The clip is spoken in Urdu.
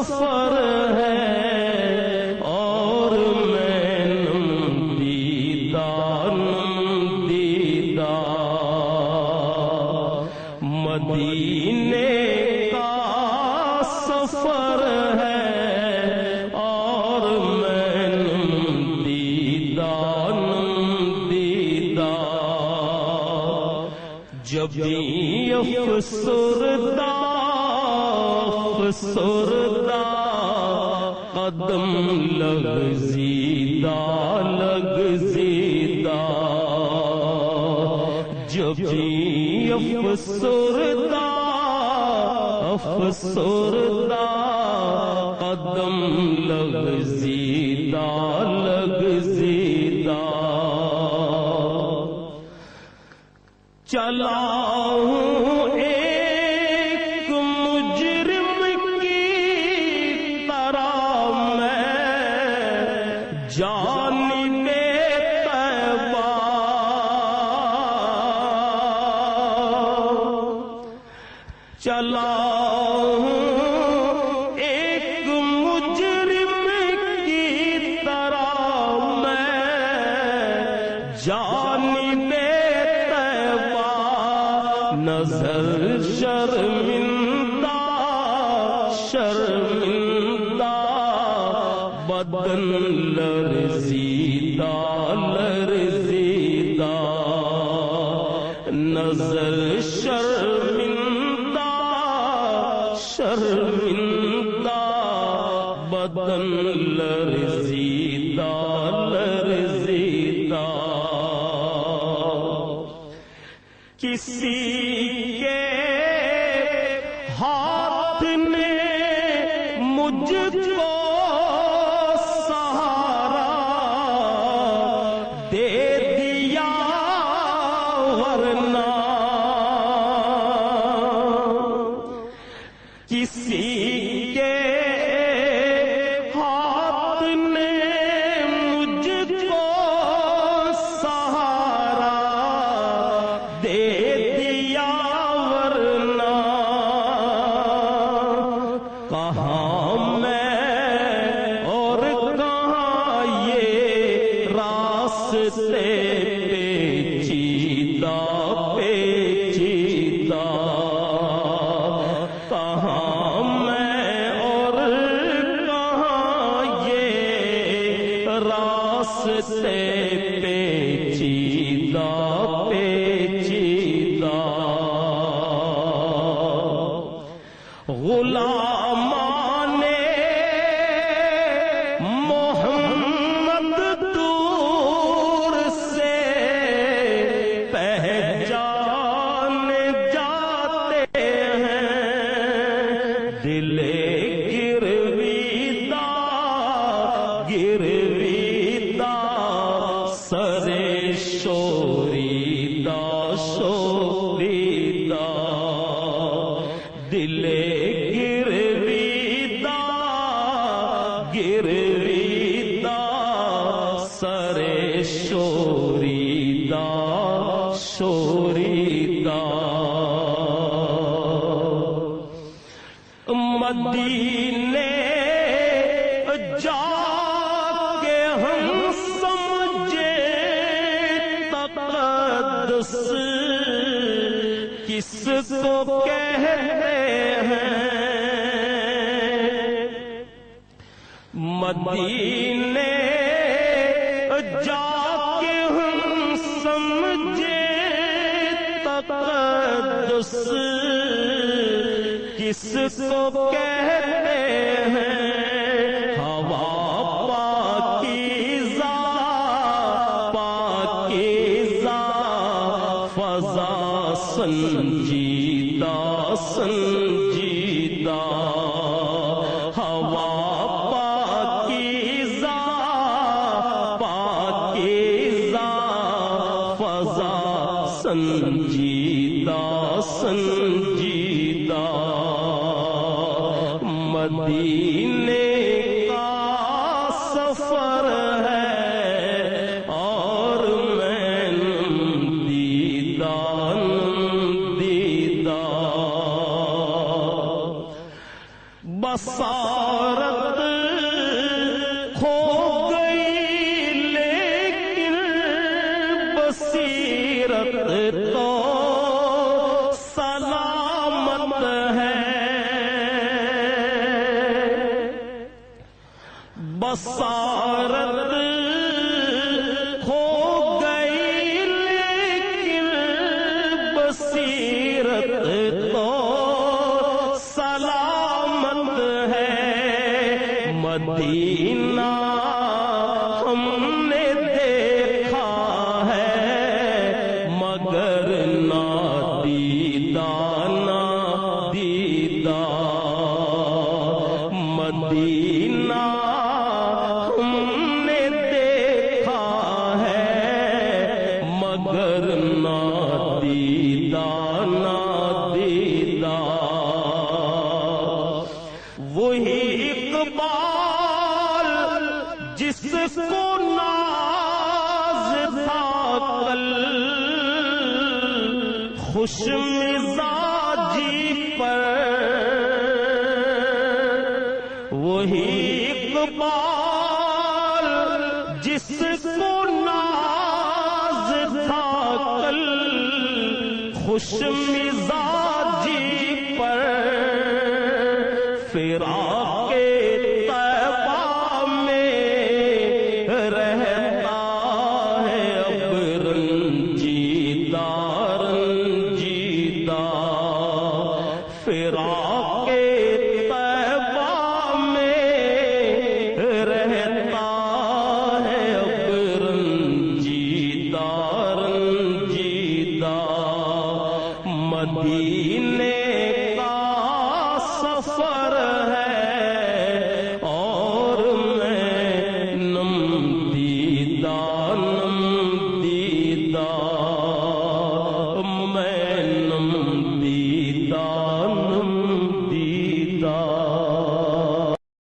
سفر ہے اور میں نمدیدہ مدینے کا سفر ہے اور میں نمدیدہ جب بھی افسردہ قدم لغزیدہ جب بھی افسردہ قدم لغزیدہ چلا ہوں ایک مجرم کی طرح میں جانب طیبہ چلا ہوں ایک مجرم کی طرح میں جانب طیبہ نظر شرمندہ بدن لرزیدہ نظر شرمندہ بدن لرزیدہ کسی کے ہاتھ نے مجھ کو سہارا دے دیا ورنہ کسی کے ہاتھ نے مجھ کو سہارا دے دیا ورنہ کہاں میں اور کہاں یہ راستے پیچیدہ کہاں میں اور کہاں یہ راستے پیچیدہ غلامان محمد دور سے پہچان جاتے ہیں دل گرویدہ سر شوریدہ دل گرویدہ سر شوریدہ مدینے جا کے ہم سمجھے تقدس کس کو کہتے ہیں مدینے جا کے ہم سمجھے تقدس کس کو کہتے ہیں ہوا پاکیزہ فضا سنجیدہ ہوا پاکیزہ فضا سنجیدہ مدینے کا سفر ہے اور میں نمدیدہ بسا بصارت کھو گئی لیکن بصیرت تو سلامت ہے. بصارت کھو گئی لیکن بصیرت تو سلامت ہے. مدینہ ہم نے دیکھا ہے مگر نادیدہ نادیدہ. مدینہ ہم نے دیکھا ہے مگر نادیدہ نادیدہ. وہی اقبال جس کو ناز تھا کل خوش مزاجی پر. وہی اقبال جس کو ناز تھا کل خوش مزاجی پر. فراق طیبہ میں رہتا ہے اب رنجیدہ رنجیدہ. فراق طیبہ میں رہتا ہے اب رنجیدہ رنجیدہ. مدینے کا سفر ہے اور میں نم دیدہ نم دیدہ. میں نم دیدہ